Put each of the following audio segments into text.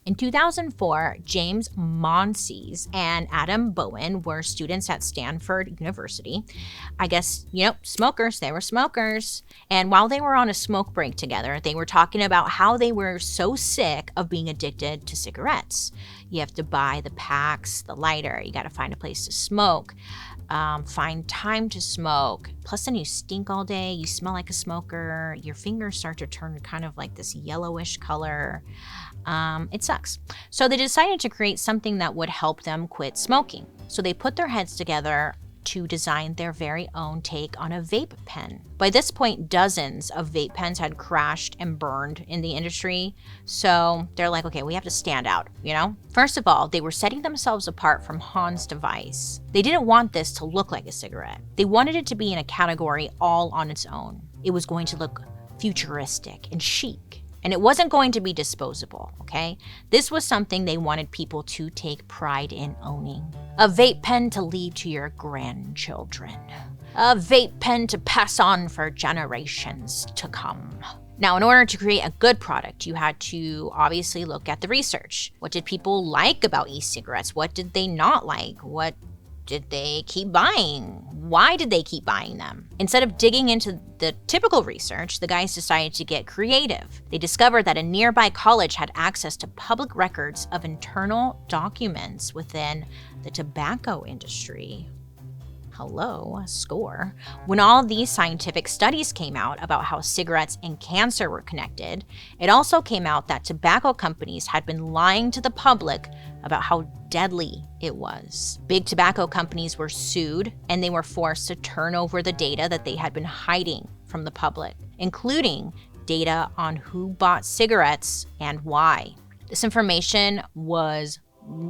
In 2004, James Monsees and Adam Bowen were students at Stanford University. I guess, smokers, they were smokers. And while they were on a smoke break together, they were talking about how they were so sick of being addicted to cigarettes. You have to buy the packs, the lighter, you got to find a place to smoke. Find time to smoke. Plus then you stink all day, you smell like a smoker, your fingers start to turn kind of like this yellowish color. It sucks. So they decided to create something that would help them quit smoking. So they put their heads together to design their very own take on a vape pen. By this point, dozens of vape pens had crashed and burned in the industry. So they're like, okay, we have to stand out, First of all, they were setting themselves apart from Han's device. They didn't want this to look like a cigarette. They wanted it to be in a category all on its own. It was going to look futuristic and chic. And it wasn't going to be disposable, okay? This was something they wanted people to take pride in owning. A vape pen to leave to your grandchildren. A vape pen to pass on for generations to come. Now, in order to create a good product, you had to obviously look at the research. What did people like about e-cigarettes? What did they not like? What did they keep buying? Why did they keep buying them? Instead of digging into the typical research, the guys decided to get creative. They discovered that a nearby college had access to public records of internal documents within the tobacco industry. Hello, score. When all these scientific studies came out about how cigarettes and cancer were connected, it also came out that tobacco companies had been lying to the public about how deadly it was. Big tobacco companies were sued, and they were forced to turn over the data that they had been hiding from the public, including data on who bought cigarettes and why. This information was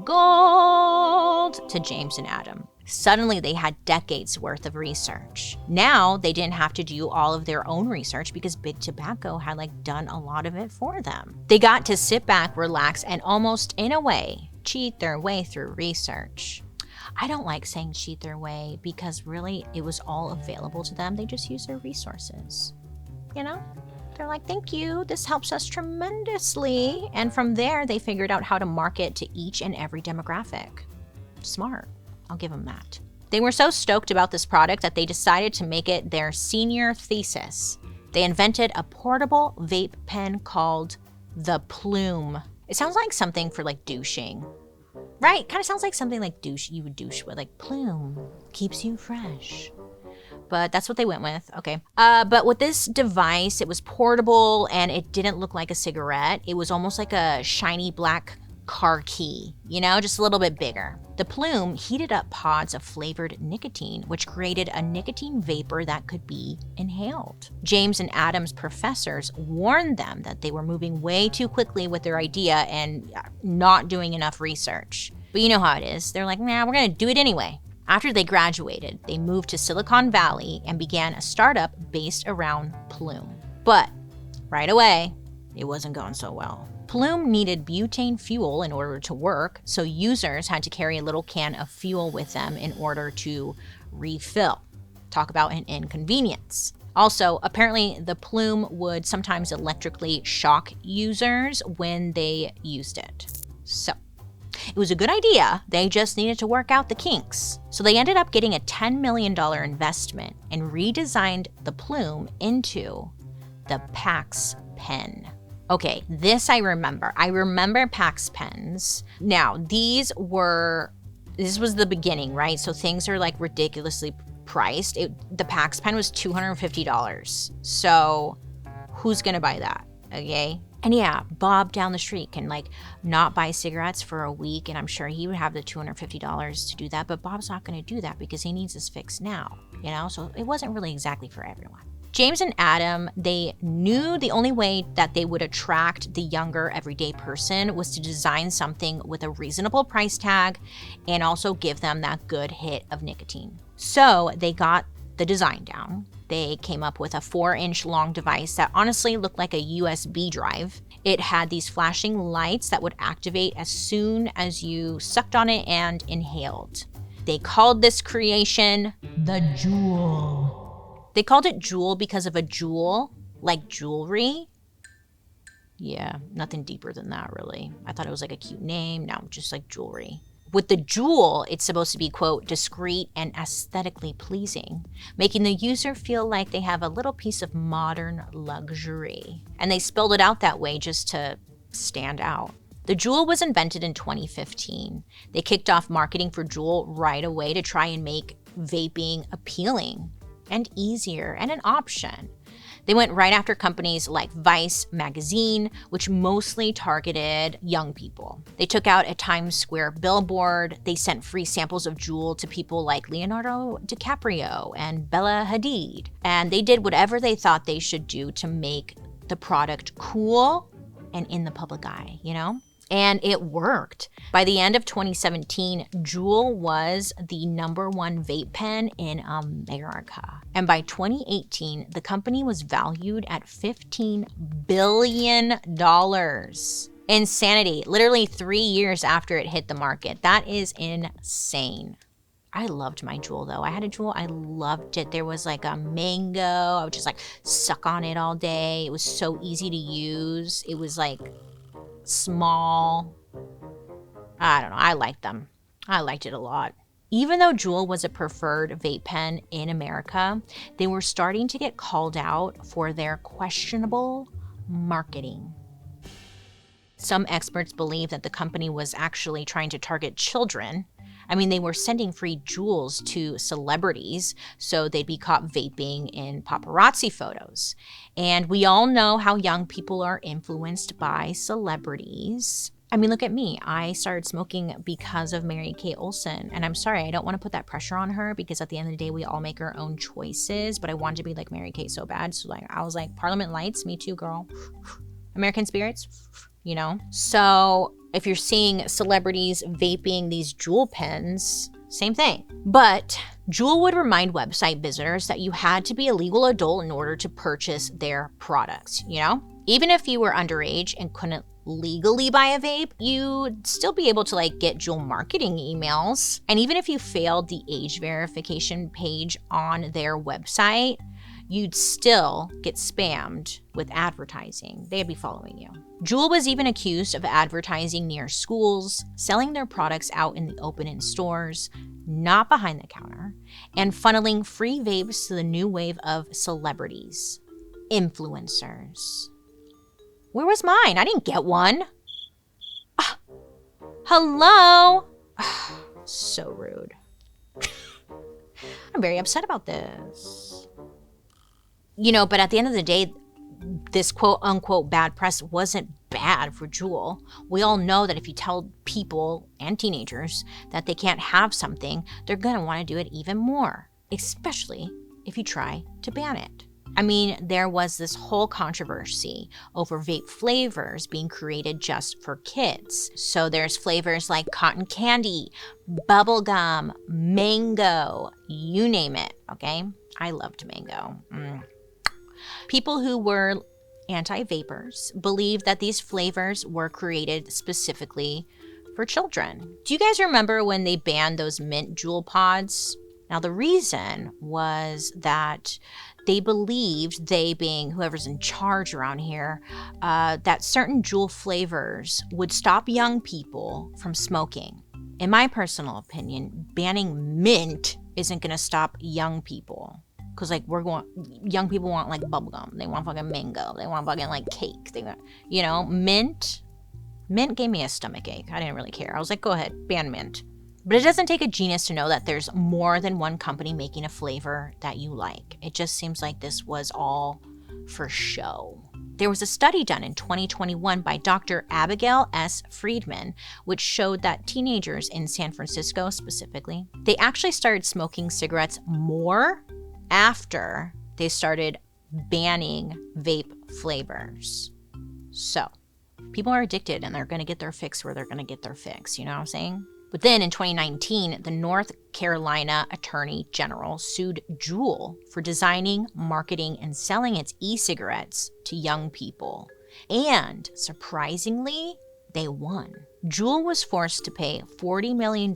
gold to James and Adam. Suddenly, they had decades worth of research. Now, they didn't have to do all of their own research because Big Tobacco had done a lot of it for them. They got to sit back, relax, and almost in a way, cheat their way through research. I don't like saying cheat their way because really it was all available to them. They just used their resources. They're like, thank you, this helps us tremendously. And from there, they figured out how to market to each and every demographic. Smart. I'll give them that. They were so stoked about this product that they decided to make it their senior thesis. They invented a portable vape pen called the Ploom. It sounds like something for douching. Right? Kind of sounds like something you would douche with, Ploom. Keeps you fresh. But that's what they went with. Okay. But with this device, it was portable and it didn't look like a cigarette. It was almost like a shiny black car key, just a little bit bigger. The Ploom heated up pods of flavored nicotine, which created a nicotine vapor that could be inhaled. James and Adam's professors warned them that they were moving way too quickly with their idea and not doing enough research. But you know how it is. They're like, nah, we're going to do it anyway. After they graduated, they moved to Silicon Valley and began a startup based around Ploom. But right away, it wasn't going so well. Ploom needed butane fuel in order to work, so users had to carry a little can of fuel with them in order to refill. Talk about an inconvenience. Also, apparently the Ploom would sometimes electrically shock users when they used it. So, it was a good idea, they just needed to work out the kinks. So they ended up getting a $10 million investment and redesigned the Ploom into the Pax pen. Okay, this I remember. I remember Pax pens. Now, this was the beginning, right? So things are ridiculously priced. The Pax pen was $250. So who's gonna buy that, okay? And yeah, Bob down the street can not buy cigarettes for a week, and I'm sure he would have the $250 to do that, but Bob's not gonna do that because he needs his fix now, So it wasn't really exactly for everyone. James and Adam, they knew the only way that they would attract the younger everyday person was to design something with a reasonable price tag and also give them that good hit of nicotine. So they got the design down. They came up with a 4-inch long device that honestly looked like a USB drive. It had these flashing lights that would activate as soon as you sucked on it and inhaled. They called this creation the Juul. They called it Juul because of a jewel, like jewelry. Yeah, nothing deeper than that, really. I thought it was like a cute name. No, just like jewelry. With the Juul, it's supposed to be, quote, discreet and aesthetically pleasing, making the user feel like they have a little piece of modern luxury. And they spelled it out that way just to stand out. The Juul was invented in 2015. They kicked off marketing for Juul right away to try and make vaping appealing and easier and an option. They went right after companies like Vice magazine, which mostly targeted young people. They took out a Times Square billboard. They sent free samples of Juul to people like Leonardo DiCaprio and Bella Hadid. And they did whatever they thought they should do to make the product cool and in the public eye, you know? And it worked. By the end of 2017, Juul was the #1 vape pen in America. And by 2018, the company was valued at $15 billion. Insanity. Literally 3 years after it hit the market. That is insane. I loved my Juul though. I had a Juul. I loved it. There was like a mango. I would just like suck on it all day. It was so easy to use. It was like small. I don't know. I liked them. I liked it a lot. Even though Juul was a preferred vape pen in America, they were starting to get called out for their questionable marketing. Some experts believe that the company was actually trying to target children. I mean, they were sending free Juuls to celebrities so they'd be caught vaping in paparazzi photos. And we all know how young people are influenced by celebrities. I mean, look at me. I started smoking because of Mary-Kate Olsen. And I'm sorry, I don't want to put that pressure on her because at the end of the day, we all make our own choices. But I wanted to be like Mary-Kate so bad. So like, I was like, Parliament Lights, me too, girl. American Spirits, you know? So if you're seeing celebrities vaping these Juul pens, same thing. But Juul would remind website visitors that you had to be a legal adult in order to purchase their products, you know? Even if you were underage and couldn't legally buy a vape, you'd still be able to like get Juul marketing emails. And even if you failed the age verification page on their website, you'd still get spammed with advertising. They'd be following you. Juul was even accused of advertising near schools, selling their products out in the open in stores, not behind the counter, and funneling free vapes to the new wave of celebrities, influencers. Where was mine? I didn't get one. Hello? So rude. I'm very upset about this. You know, but at the end of the day, this quote unquote bad press wasn't bad for Juul. We all know that if you tell people and teenagers that they can't have something, they're going to want to do it even more, especially if you try to ban it. I mean, there was this whole controversy over vape flavors being created just for kids. So there's flavors like cotton candy, bubblegum, mango, you name it, okay? I loved mango. People who were anti-vapers believed that these flavors were created specifically for children. Do you guys remember when they banned those mint Juul pods? Now, the reason was that they believed, they being whoever's in charge around here, that certain Juul flavors would stop young people from smoking. In my personal opinion, banning mint isn't going to stop young people. Because, like, young people want, like, bubblegum. They want fucking mango. They want fucking, like, cake. They want, you know, mint. Mint gave me a stomach ache. I didn't really care. I was like, go ahead, ban mint. But it doesn't take a genius to know that there's more than one company making a flavor that you like. It just seems like this was all for show. There was a study done in 2021 by Dr. Abigail S. Friedman, which showed that teenagers in San Francisco specifically, they actually started smoking cigarettes more after they started banning vape flavors. So, people are addicted and they're going to get their fix where they're going to get their fix, you know what I'm saying? But then in 2019, the North Carolina Attorney General sued Juul for designing, marketing, and selling its e-cigarettes to young people. And surprisingly, they won. Juul was forced to pay $40 million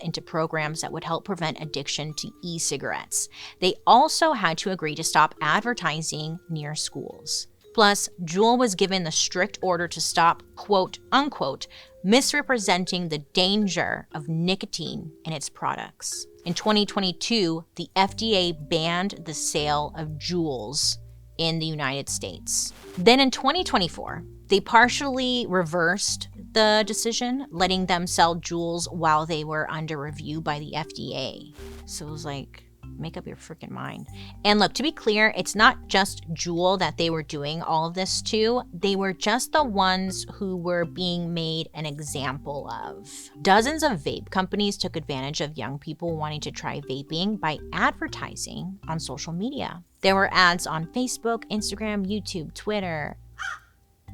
into programs that would help prevent addiction to e-cigarettes. They also had to agree to stop advertising near schools. Plus, Juul was given the strict order to stop, quote unquote, misrepresenting the danger of nicotine in its products. In 2022, the FDA banned the sale of Juuls in the United States. Then in 2024, they partially reversed the decision, letting them sell Juuls while they were under review by the FDA. So it was like, make up your freaking mind. And look, to be clear, it's not just Juul that they were doing all of this to. They were just the ones who were being made an example of. Dozens of vape companies took advantage of young people wanting to try vaping by advertising on social media. There were ads on Facebook, Instagram, YouTube, Twitter,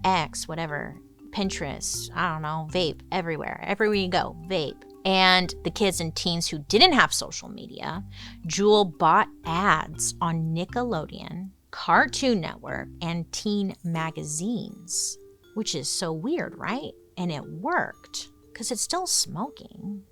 X, whatever, Pinterest, I don't know, vape, everywhere. Everywhere you go, vape. And the kids and teens who didn't have social media, Juul bought ads on Nickelodeon, Cartoon Network, and teen magazines, which is so weird, right? And it worked because it's still smoking.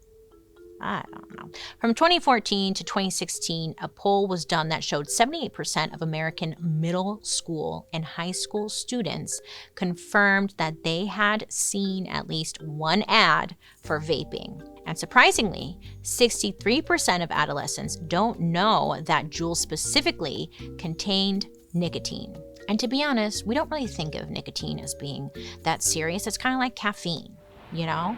I don't know. From 2014 to 2016, a poll was done that showed 78% of American middle school and high school students confirmed that they had seen at least one ad for vaping. And surprisingly, 63% of adolescents don't know that Juul specifically contained nicotine. And to be honest, we don't really think of nicotine as being that serious. It's kind of like caffeine, you know?